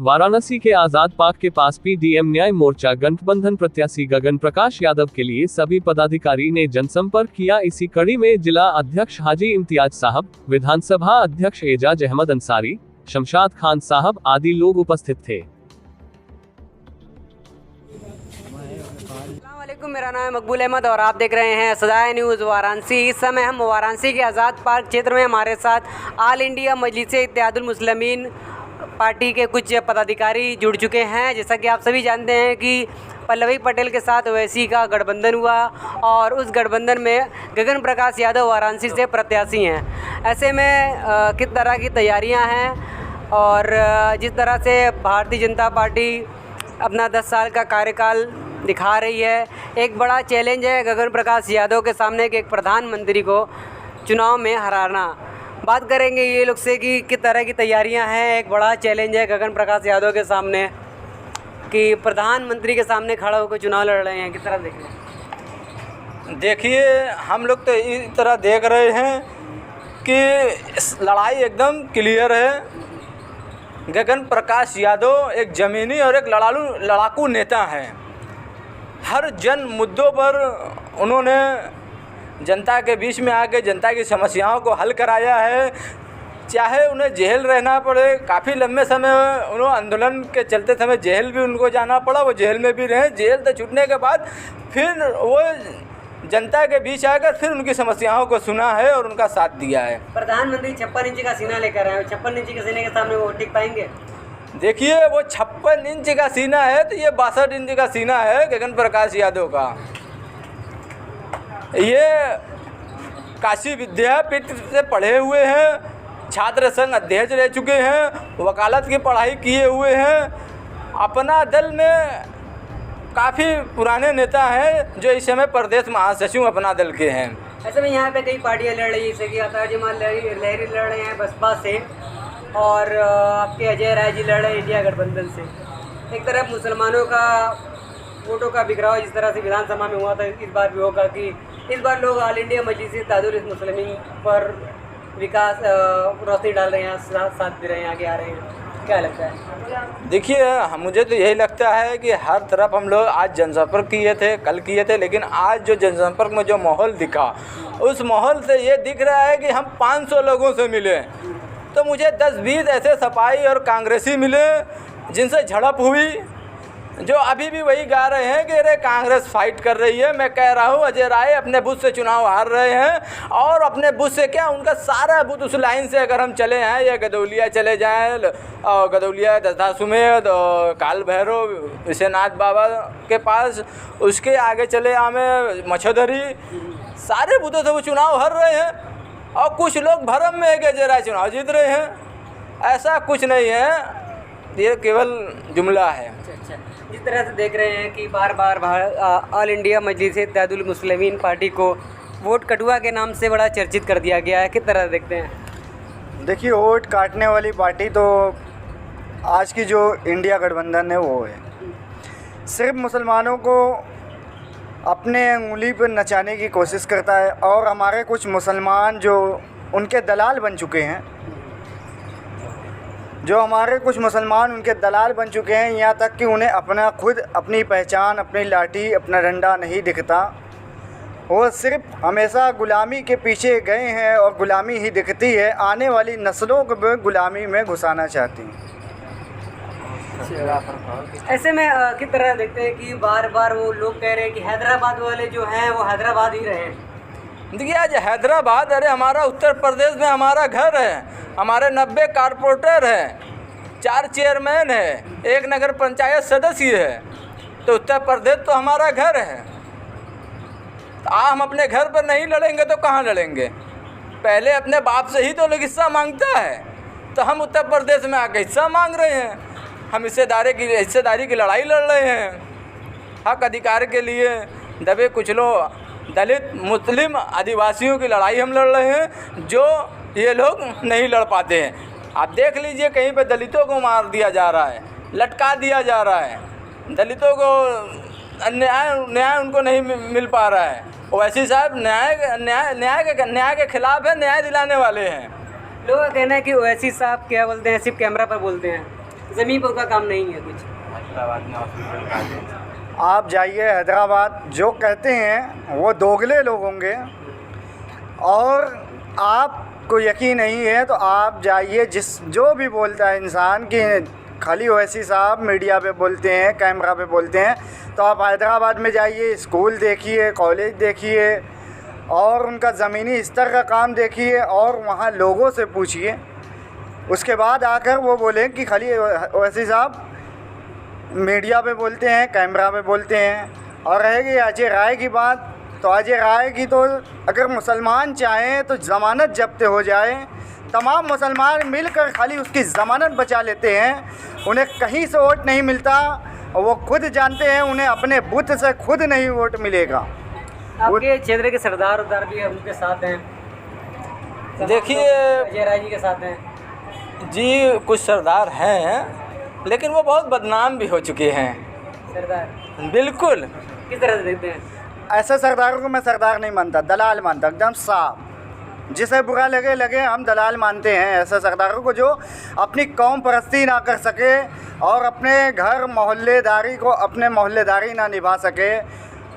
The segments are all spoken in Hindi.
वाराणसी के आजाद पार्क के पास पीडीएम न्याय मोर्चा गठबंधन प्रत्याशी गगन प्रकाश यादव के लिए सभी पदाधिकारी ने जनसंपर्क किया। इसी कड़ी में जिला अध्यक्ष हाजी इम्तियाज साहब, विधानसभा अध्यक्ष एजाज अहमद अंसारी, शमशाद खान साहब आदि लोग उपस्थित थे। अस्सलामुअलैकुम, मेरा नाम है मकबूल अहमद और आप देख रहे हैं सदाए न्यूज़ वाराणसी। इस समय हम वाराणसी के आज़ाद पार्क क्षेत्र में हमारे साथ all India मजलिस-ए Ittehadul Muslimeen party के कुछ पदाधिकारी जुड़ चुके हैं। जैसा कि आप सभी जानते हैं कि पल्लवी पटेल के साथ ओवैसी का गठबंधन हुआ और उस गठबंधन में गगन प्रकाश यादव वाराणसी से प्रत्याशी हैं। ऐसे में किस तरह की तैयारियां हैं और जिस तरह से भारतीय जनता पार्टी अपना 10 साल का कार्यकाल दिखा रही है, एक बड़ा चैलेंज है गगन प्रकाश यादव के सामने कि एक प्रधानमंत्री को चुनाव में हराना। बात करेंगे ये लोग से कि किस तरह की तैयारियां हैं। एक बड़ा चैलेंज है गगन प्रकाश यादव के सामने कि प्रधानमंत्री के सामने खड़ा होकर चुनाव लड़ रहे हैं। किस तरह देख रहे हैं? देखिए, हम लोग तो इस तरह देख रहे हैं कि लड़ाई एकदम क्लियर है। गगन प्रकाश यादव एक ज़मीनी और एक लड़ाकू नेता हैं। हर जन मुद्दों पर उन्होंने जनता के बीच में आके जनता की समस्याओं को हल कराया है। चाहे उन्हें जेल रहना पड़े, काफ़ी लंबे समय उन्होंने आंदोलन के चलते समय जेल भी उनको जाना पड़ा, वो जेल में भी रहे। जेल से छूटने के बाद फिर वो जनता के बीच आकर फिर उनकी समस्याओं को सुना है और उनका साथ दिया है। प्रधानमंत्री 56 इंच का सीना लेकर आए, 56 इंच के सीने के सामने वो टिक पाएंगे? देखिए, वो 56 इंच का सीना है तो ये 62 इंच का सीना है गगन प्रकाश यादव का। ये काशी विद्यापीठ से पढ़े हुए हैं, छात्र संघ अध्यक्ष रह चुके हैं, वकालत की पढ़ाई किए हुए हैं। अपना दल में काफ़ी पुराने नेता हैं जो इस समय प्रदेश महासचिव अपना दल के हैं। ऐसे में यहाँ पे कई पार्टियाँ लड़ रही है, जैसे कि अतार जमाल लहरी लड़ रहे हैं बसपा से और आपके अजय राय जी लड़ रहे हैं इंडिया गठबंधन से। एक तरफ मुसलमानों का वोटों का बिखराव जिस तरह से विधानसभा में हुआ था, इस बार भी होगा कि इस बार लोग ऑल इंडिया मजलिस-ए इत्तेहादुल मुस्लिमीन पर विकास रोशनी डाल रहे हैं, साथ दे रहे हैं, आगे आ रहे हैं। क्या लगता है? देखिए, मुझे तो यही लगता है कि हर तरफ हम लोग आज जनसंपर्क किए थे, कल किए थे, लेकिन आज जो जनसंपर्क में जो माहौल दिखा, उस माहौल से ये दिख रहा है कि हम 500 लोगों से मिले तो मुझे 10-20 ऐसे सपाई और कांग्रेसी मिले जिनसे झड़प हुई, जो अभी भी वही गा रहे हैं कि अरे कांग्रेस फाइट कर रही है। मैं कह रहा हूँ अजय राय अपने बूथ से चुनाव हार रहे हैं और अपने बूथ से क्या, उनका सारा बूथ उस लाइन से अगर हम चले हैं या गदौलिया चले जाएँ और गदौलिया दस्ता सुमेद और काल भैरव विश्वनाथ बाबा के पास, उसके आगे चले आमे मछोधरी, सारे बूथों से वो चुनाव हार रहे हैं और कुछ लोग भरम में है कि अजय राय चुनाव जीत रहे हैं। ऐसा कुछ नहीं है, ये केवल जुमला है। जिस तरह से देख रहे हैं कि बार बार all India मजलिस-ए Ittehadul Muslimeen party को वोट कटुआ के नाम से बड़ा चर्चित कर दिया गया है, किस तरह देखते हैं? देखिए, वोट काटने वाली पार्टी तो आज की जो इंडिया गठबंधन है वो है। सिर्फ मुसलमानों को अपने उंगली पर नचाने की कोशिश करता है और हमारे कुछ मुसलमान जो उनके दलाल बन चुके हैं, उनके दलाल बन चुके हैं, यहाँ तक कि उन्हें अपनी पहचान, अपनी लाठी, अपना डंडा नहीं दिखता। वो सिर्फ हमेशा गुलामी के पीछे गए हैं और गुलामी ही दिखती है। आने वाली नस्लों को भी गुलामी में घुसाना चाहती हैं। ऐसे में किस तरह देखते हैं कि बार बार वो लोग कह रहे हैं कि हैदराबाद वाले जो हैं वो हैदराबाद ही रहे। देखिए, आज हैदराबाद, अरे हमारा उत्तर प्रदेश में हमारा घर है, हमारे 90 कारपोरेटर हैं, 4 चेयरमैन है, 1 नगर पंचायत सदस्य है, तो उत्तर प्रदेश तो हमारा घर है। तो हम अपने घर पर नहीं लड़ेंगे तो कहाँ लड़ेंगे? पहले अपने बाप से ही तो लोग हिस्सा मांगता है, तो हम उत्तर प्रदेश में आके हिस्सा मांग रहे हैं। हम हिस्सेदारी की लड़ाई लड़ रहे हैं, हक अधिकार के लिए दबे कुचलों दलित मुस्लिम आदिवासियों की लड़ाई हम लड़ रहे हैं, जो ये लोग नहीं लड़ पाते हैं। आप देख लीजिए, कहीं पे दलितों को मार दिया जा रहा है, लटका दिया जा रहा है, दलितों को न्याय उनको नहीं मिल पा रहा है। ओवैसी साहब न्याय के खिलाफ है, न्याय दिलाने वाले हैं। लोगों का कहना है कि ओवैसी साहब क्या बोलते हैं, सिर्फ कैमरा पर बोलते हैं, ज़मीन पर उनका काम नहीं है कुछ। आप जाइए हैदराबाद, जो कहते हैं वो दोगले लोग होंगे, और आपको यकीन नहीं है तो आप जाइए, जो भी बोलता है इंसान कि खाली ओवैसी साहब मीडिया पे बोलते हैं, कैमरा पे बोलते हैं, तो आप हैदराबाद में जाइए, स्कूल देखिए, कॉलेज देखिए, और उनका ज़मीनी स्तर का काम देखिए, और वहाँ लोगों से पूछिए। उसके बाद आकर वो बोलें कि खाली ओवैसी साहब मीडिया पे बोलते हैं, कैमरा पे बोलते हैं। और रहेगी अजय राय की बात, तो अजय राय की तो अगर मुसलमान चाहें तो ज़मानत जब्त हो जाए, तमाम मुसलमान मिलकर खाली उसकी ज़मानत बचा लेते हैं, उन्हें कहीं से वोट नहीं मिलता, और वो खुद जानते हैं उन्हें अपने बुत से खुद नहीं वोट मिलेगा। आपके क्षेत्र के सरदार उदार भी उनके साथ हैं, देखिए अजय राय जी के साथ हैं जी, कुछ सरदार हैं लेकिन वो बहुत बदनाम भी हो चुके हैं। सरदार बिल्कुल। किस तरह से देखते हैं? ऐसे सरदारों को मैं सरदार नहीं मानता, दलाल मानता, एकदम साफ। जिसे बुरा लगे हम दलाल मानते हैं ऐसे सरदारों को जो अपनी कौम परस्ती ना कर सके और अपने घर मोहल्लेदारी को अपने मोहल्लेदारी ना निभा सके।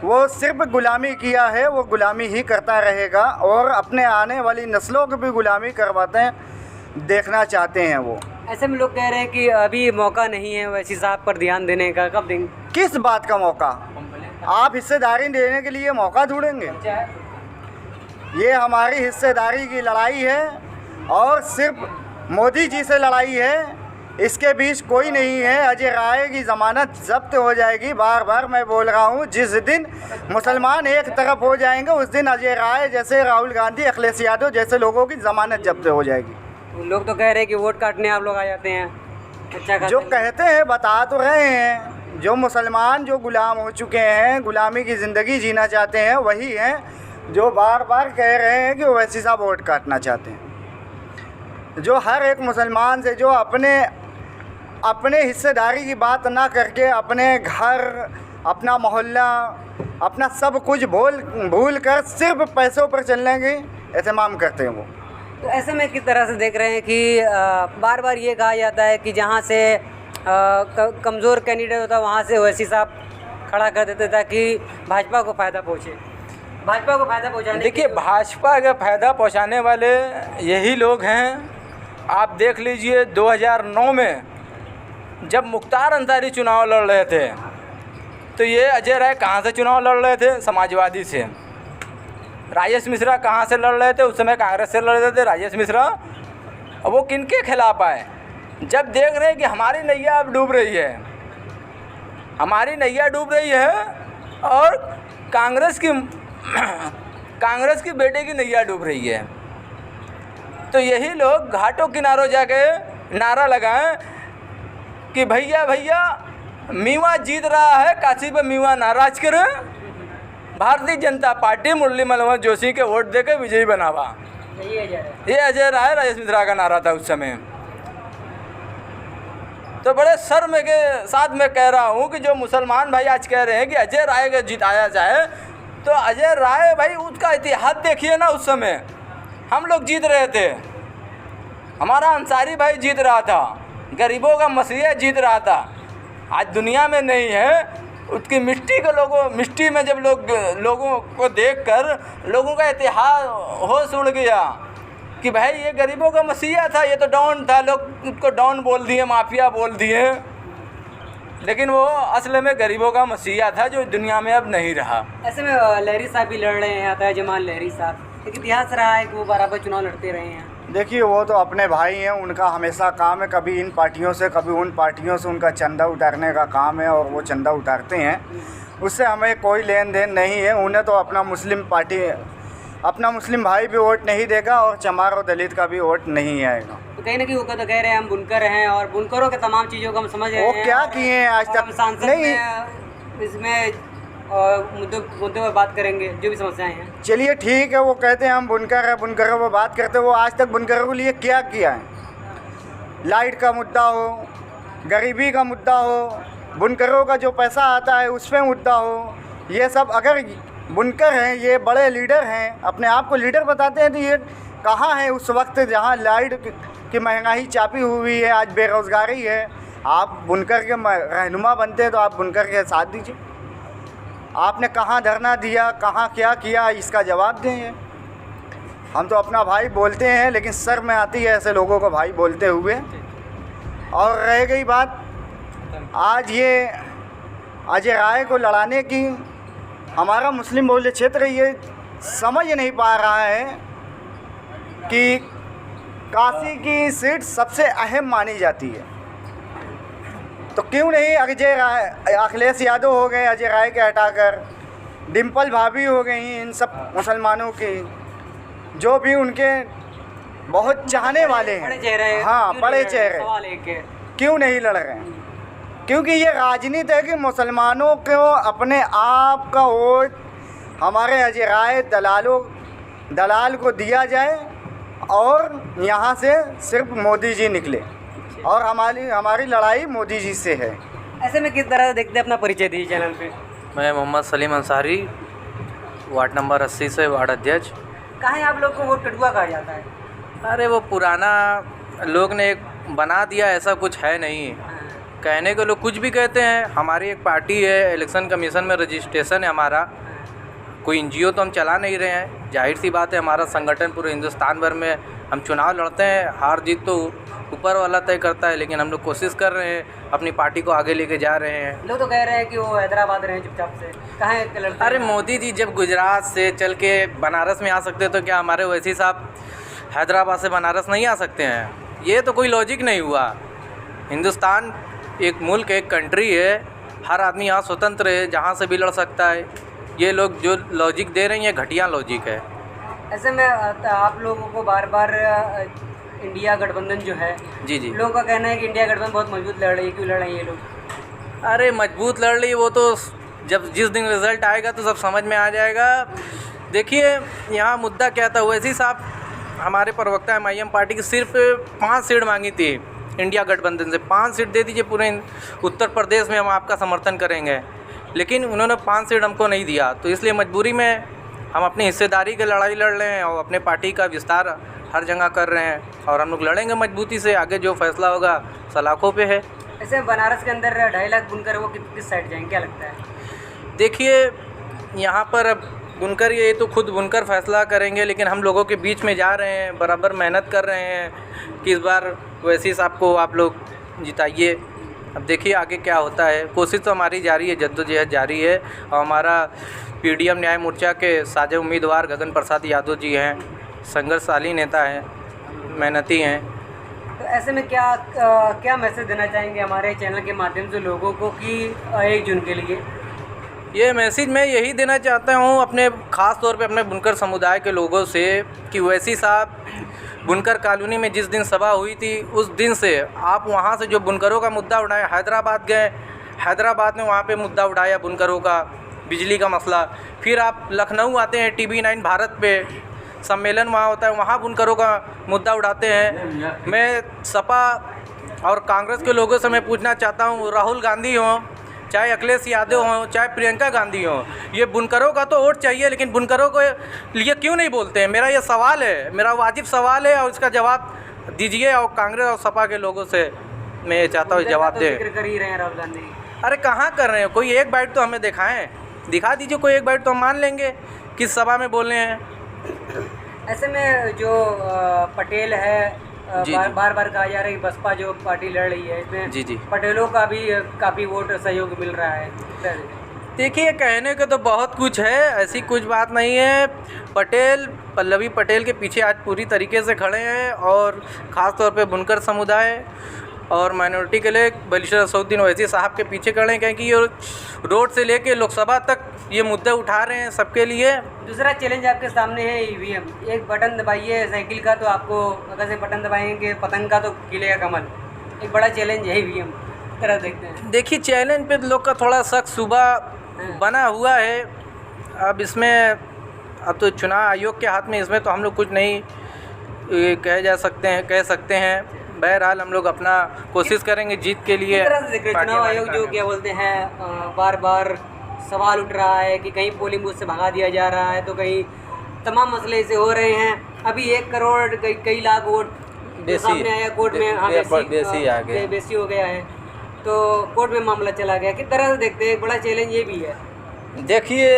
वो सिर्फ गुलामी किया है, वो गुलामी ही करता रहेगा, और अपने आने वाली नस्लों को भी गुलामी करवाते हैं, देखना चाहते हैं वो। ऐसे में लोग कह रहे हैं कि अभी मौका नहीं है ओवैसी साहब पर ध्यान देने का, कब देंगे? किस बात का मौका? आप हिस्सेदारी देने के लिए मौका ढूंढेंगे? ये हमारी हिस्सेदारी की लड़ाई है, और सिर्फ मोदी जी से लड़ाई है, इसके बीच कोई नहीं है। अजय राय की ज़मानत जब्त हो जाएगी, बार बार मैं बोल रहा हूँ। जिस दिन मुसलमान एक तरफ हो जाएंगे उस दिन अजय राय जैसे, राहुल गांधी, अखिलेश यादव जैसे लोगों की ज़मानत जब्त हो जाएगी। लोग तो कह रहे हैं कि वोट काटने आप लोग आ जाते हैं। अच्छा, जो कहते हैं बता तो रहे हैं, जो मुसलमान जो गुलाम हो चुके हैं, गुलामी की ज़िंदगी जीना चाहते हैं, वही हैं जो बार बार कह रहे हैं कि ओवैसी साहब वोट काटना चाहते हैं। जो हर एक मुसलमान से जो अपने हिस्सेदारी की बात ना करके अपने घर, अपना मोहल्ला, अपना सब कुछ भूल कर सिर्फ पैसों पर चलने की एहतमाम करते हैं वो। तो ऐसे में किस तरह से देख रहे हैं कि बार बार ये कहा जाता है कि जहाँ से कमज़ोर कैंडिडेट होता है वहाँ से ओवैसी साहब खड़ा कर देते ताकि भाजपा को फ़ायदा पहुँचे। भाजपा को फ़ायदा पहुँचाने, देखिए भाजपा का फ़ायदा पहुँचाने वाले यही लोग हैं। आप देख लीजिए 2009 में जब मुख्तार अंसारी चुनाव लड़ रहे थे तो ये अजय राय कहाँ से चुनाव लड़ रहे थे? समाजवादी से। राजेश मिश्रा कहाँ से लड़ रहे थे? उस समय कांग्रेस से लड़ रहे थे राजेश मिश्रा। अब वो किनके खिलाफ आए? जब देख रहे हैं कि हमारी नैया अब डूब रही है, हमारी नैया डूब रही है और कांग्रेस की बेटे की नैया डूब रही है, तो यही लोग घाटों किनारों जाके नारा लगाएं कि भैया भैया मीवा जीत रहा है, काशी पे मीवा नाराज करे, भारतीय जनता पार्टी मुरली मनोहर जोशी के वोट देके विजयी बनावा। ये अजय राय राजेश मिश्रा का नारा था उस समय। तो बड़े शर्म के साथ मैं कह रहा हूँ कि जो मुसलमान भाई आज कह रहे हैं कि अजय राय को जिताया जाए, तो अजय राय भाई उसका इतिहास देखिए ना। उस समय हम लोग जीत रहे थे, हमारा अंसारी भाई जीत रहा था, गरीबों का मसीहा जीत रहा था। आज दुनिया में नहीं है। उसकी मिट्टी में जब लोगों को देखकर लोगों का इतिहास होश उड़ गया कि भाई ये गरीबों का मसीहा था, ये तो डॉन था। लोग उसको डॉन बोल दिए, माफिया बोल दिए, लेकिन वो असल में गरीबों का मसीहा था जो दुनिया में अब नहीं रहा। ऐसे में लहरी साहब भी लड़ रहे हैं, अतः जमान लहरी साहब, एक इतिहास रहा है कि वो बराबर चुनाव लड़ते रहे हैं। देखिए वो तो अपने भाई हैं, उनका हमेशा काम है कभी इन पार्टियों से कभी उन पार्टियों से उनका चंदा उतारने का काम है, और वो चंदा उतारते हैं, उससे हमें कोई लेन देन नहीं है। उन्हें तो अपना मुस्लिम भाई भी वोट नहीं देगा और चमार और दलित का भी वोट नहीं आएगा। तो कहीं ना कहीं वो तो कह रहे हैं हम बुनकर हैं और बुनकरों के तमाम चीज़ों को हम समझ रहे हैं। वो क्या किए हैं आज तक? सांसद नहीं, इसमें मुद्दों पर बात करेंगे जो भी समस्याएं हैं। चलिए ठीक है, वो कहते हैं हम बुनकर हैं, बुनकरों पर बात करते हैं। वो आज तक बुनकरों के लिए क्या किया है? लाइट का मुद्दा हो, गरीबी का मुद्दा हो, बुनकरों का जो पैसा आता है उस पर मुद्दा हो, ये सब। अगर बुनकर हैं, ये बड़े लीडर हैं, अपने आप को लीडर बताते हैं, तो ये कहाँ है उस वक्त जहाँ लाइट की महंगाई चापी हुई है, आज बेरोज़गारी है, आप बुनकर के रहनुमा बनते हैं तो आप बुनकर के साथ दीजिए। आपने कहाँ धरना दिया, कहाँ क्या किया, इसका जवाब दें। हम तो अपना भाई बोलते हैं, लेकिन शर्म में आती है ऐसे लोगों को भाई बोलते हुए। और रह गई बात आज ये अजय राय को लड़ाने की, हमारा मुस्लिम बहुल्य क्षेत्र ये समझ नहीं पा रहा है कि काशी की सीट सबसे अहम मानी जाती है, तो क्यों नहीं अजय राय, अखिलेश यादव हो गए अजय राय के हटाकर, डिम्पल भाभी हो गई, इन सब मुसलमानों की जो भी उनके बहुत चाहने वाले हैं, हाँ बड़े चेहरे, क्यों नहीं लड़ रहे हैं? क्योंकि ये राजनीति है कि मुसलमानों को अपने आप का वोट हमारे अजय राय दलाल को दिया जाए और यहाँ से सिर्फ मोदी जी निकले, और हमारी लड़ाई मोदी जी से है। ऐसे में किस तरह से देखते हैं, अपना परिचय दीजिए चैनल पे। मैं मोहम्मद सलीम अंसारी, वार्ड नंबर 80 से वार्ड अध्यक्ष। कहाँ है आप लोग को वोट कटुआ कहा जाता है? अरे वो पुराना लोग ने एक बना दिया, ऐसा कुछ है नहीं। कहने के लोग कुछ भी कहते हैं। हमारी एक पार्टी है, इलेक्शन कमीशन में रजिस्ट्रेशन है हमारा, कोई एनजीओ तो हम चला नहीं रहे हैं। जाहिर सी बात है, हमारा संगठन पूरे हिंदुस्तान भर में हम चुनाव लड़ते हैं, हार जीत तो ऊपर वाला तय करता है, लेकिन हम लोग कोशिश कर रहे हैं, अपनी पार्टी को आगे लेके जा रहे हैं। लोग तो कह रहे हैं कि वो हैदराबाद रहे हैं चुपचाप से, कहाँ है? अरे मोदी जी जब गुजरात से चल के बनारस में आ सकते तो क्या हमारे ओवैसी साहब हैदराबाद से बनारस नहीं आ सकते हैं? ये तो कोई लॉजिक नहीं हुआ। हिंदुस्तान एक मुल्क, एक कंट्री है, हर आदमी यहाँ स्वतंत्र है, जहाँ से भी लड़ सकता है। ये लोग जो लॉजिक दे रहे हैं, ये घटिया लॉजिक है। ऐसे में आप लोगों को बार बार इंडिया गठबंधन जो है, जी जी, लोगों का कहना है कि इंडिया गठबंधन बहुत मजबूत लड़ रही है, क्यों लड़ रही है ये लोग? अरे मजबूत लड़ रही, वो तो जब जिस दिन रिज़ल्ट आएगा तो सब समझ में आ जाएगा। देखिए यहाँ मुद्दा क्या था, ओवैसी साहब हमारे प्रवक्ता MIM पार्टी की सिर्फ 5 सीट मांगी थी इंडिया गठबंधन से। 5 सीट दे दीजिए, पूरे उत्तर प्रदेश में हम आपका समर्थन करेंगे, लेकिन उन्होंने 5 सीट हमको नहीं दिया। तो इसलिए मजबूरी में हम अपनी हिस्सेदारी की लड़ाई लड़ रहे हैं और अपने पार्टी का विस्तार हर जगह कर रहे हैं, और हम लोग लड़ेंगे मजबूती से। आगे जो फैसला होगा सलाखों पे है। ऐसे बनारस के अंदर 2.5 लाख बुनकर वो किस साइड जाएंगे, क्या लगता है? देखिए यहाँ पर अब बुनकर ये तो खुद बुनकर फैसला करेंगे, लेकिन हम लोगों के बीच में जा रहे हैं, बराबर मेहनत कर रहे हैं कि इस बार ओवैसी साहब को आप लोग जिताइए। अब देखिए आगे क्या होता है। कोशिश तो हमारी जारी है, जद्दोजहद जारी है, और हमारा PDM न्याय मोर्चा के साझा उम्मीदवार गगन प्रसाद यादव जी हैं, संघर्षशाली नेता हैं, मेहनती हैं। तो ऐसे में क्या मैसेज देना चाहेंगे हमारे चैनल के माध्यम से लोगों को कि 1 जून के लिए? ये मैसेज मैं यही देना चाहता हूँ अपने ख़ास तौर पे अपने बुनकर समुदाय के लोगों से कि ओवैसी साहब बुनकर कॉलोनी में जिस दिन सभा हुई थी, उस दिन से आप वहाँ से जो बुनकरों का मुद्दा उठाया, हैदराबाद गए, हैदराबाद में वहाँ पे मुद्दा उठाया बुनकरों का, बिजली का मसला। फिर आप लखनऊ आते हैं, TV9 भारत पे सम्मेलन वहाँ होता है, वहाँ बुनकरों का मुद्दा उठाते हैं। मैं सपा और कांग्रेस के लोगों से मैं पूछना चाहता हूँ, राहुल गांधी हों, चाहे अखिलेश यादव हों, चाहे प्रियंका गांधी हों, ये बुनकरों का तो वोट चाहिए, लेकिन बुनकरों को लिए क्यों नहीं बोलते हैं? मेरा ये सवाल है, मेरा वाजिब सवाल है, और इसका जवाब दीजिए। और कांग्रेस और सपा के लोगों से मैं ये चाहता हूँ जवाब दें। कर ही रहे हैं राहुल गांधी। अरे कहाँ कर रहे हैं? कोई एक बाइट तो हमें दिखाएं, दिखा दीजिए कोई एक बाइट तो हम मान लेंगे किस सभा में बोल रहे हैं। ऐसे में जो पटेल है, बार बार कहा जा रहा है कि बसपा जो पार्टी लड़ रही है, इसमें जी पटेलों का भी काफ़ी वोट सहयोग मिल रहा है। देखिए कहने के तो बहुत कुछ है, ऐसी कुछ बात नहीं है। पल्लवी पटेल के पीछे आज पूरी तरीके से खड़े हैं, और ख़ास तौर पे बुनकर समुदाय और माइनॉरिटी के लिए बैरिस्टर असदुद्दीन ओवैसी साहब के पीछे खड़े हैं, क्योंकि ये रोड से लेके लोकसभा तक ये मुद्दे उठा रहे हैं सबके लिए। दूसरा चैलेंज आपके सामने है EVM। एक बटन दबाइए साइकिल का तो आपको, अगर से बटन दबाएंगे पतंग का तो खिलेगा कमल। एक बड़ा चैलेंज है EVM, तरह देखते हैं। देखिए चैलेंज पे लोग का थोड़ा शक सुबह बना हुआ है। अब इसमें अब तो चुनाव आयोग के हाथ में, इसमें तो हम लोग कुछ नहीं कह सकते हैं। बहरहाल हम लोग अपना कोशिश करेंगे जीत के लिए। चुनाव आयोग जो क्या बोलते हैं, बार बार सवाल उठ रहा है कि कहीं पोलिंग बूथ से भगा दिया जा रहा है, तो कहीं तमाम मसले ऐसे हो रहे हैं। अभी 1 करोड़ कई लाख वोट सामने आया कोर्ट में, हाँ बेसी हो गया है। तो कोर्ट में मामला चला गया, किस तरह से देखते हैं? एक बड़ा चैलेंज ये भी है। देखिए,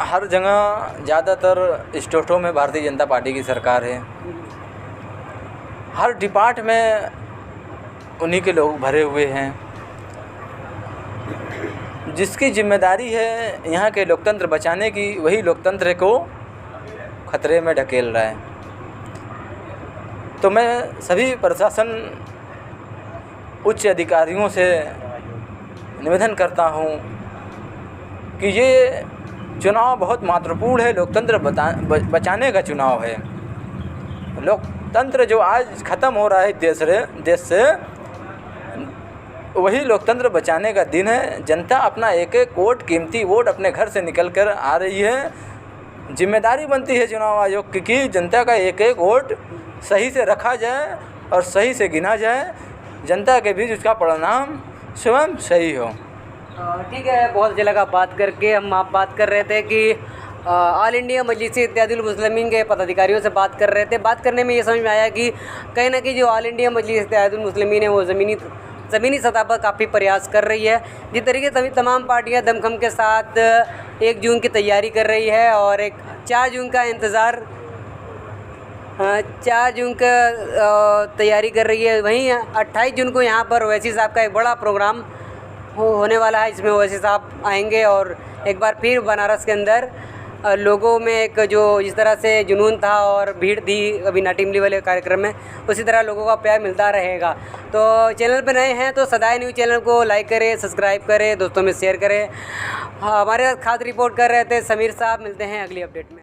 हर जगह ज़्यादातर स्टेटों में भारतीय जनता पार्टी की सरकार है। हर डिपार्ट में उन्हीं के लोग भरे हुए हैं। जिसकी जिम्मेदारी है यहाँ के लोकतंत्र बचाने की, वही लोकतंत्र को खतरे में ढकेल रहा है। तो मैं सभी प्रशासन उच्च अधिकारियों से निवेदन करता हूँ कि ये चुनाव बहुत महत्वपूर्ण है, लोकतंत्र बचाने का चुनाव है। लोकतंत्र जो आज ख़त्म हो रहा है देश से, वही लोकतंत्र बचाने का दिन है। जनता अपना एक एक वोट, कीमती वोट अपने घर से निकल कर आ रही है। जिम्मेदारी बनती है चुनाव आयोग की कि जनता का एक एक वोट सही से रखा जाए और सही से गिना जाए, जनता के बीच उसका परिणाम स्वयं सही हो। ठीक है, बहुत अच्छा लगा बात करके। हम आप बात कर रहे थे कि ऑल इंडिया मजलिस इत्तेहादुल मुस्लिमीन के पदाधिकारियों से बात कर रहे थे। बात करने में ये समझ में आया कि कहीं ना कहीं जो ऑल इंडिया मजलिस इत्तेहादुल मुस्लिमीन है वो ज़मीनी सतह पर काफ़ी प्रयास कर रही है। जिस तरीके से तमाम पार्टियां दमखम के साथ 1 जून की तैयारी कर रही है और एक 4 जून का इंतज़ार 4 जून का तैयारी कर रही है। वहीं 28 जून को यहाँ पर ओवैसी साहब का एक बड़ा प्रोग्राम होने वाला है, जिसमें ओवैसी साहब आएंगे और एक बार फिर बनारस के अंदर लोगों में एक जो जिस तरह से जुनून था और भीड़ थी अभी नाटिमली वाले कार्यक्रम में, उसी तरह लोगों का प्यार मिलता रहेगा। तो चैनल पर नए हैं तो सदाए न्यूज़ चैनल को लाइक करें, सब्सक्राइब करें, दोस्तों में शेयर करें। हमारे साथ खास रिपोर्ट कर रहे थे समीर साहब। मिलते हैं अगली अपडेट में।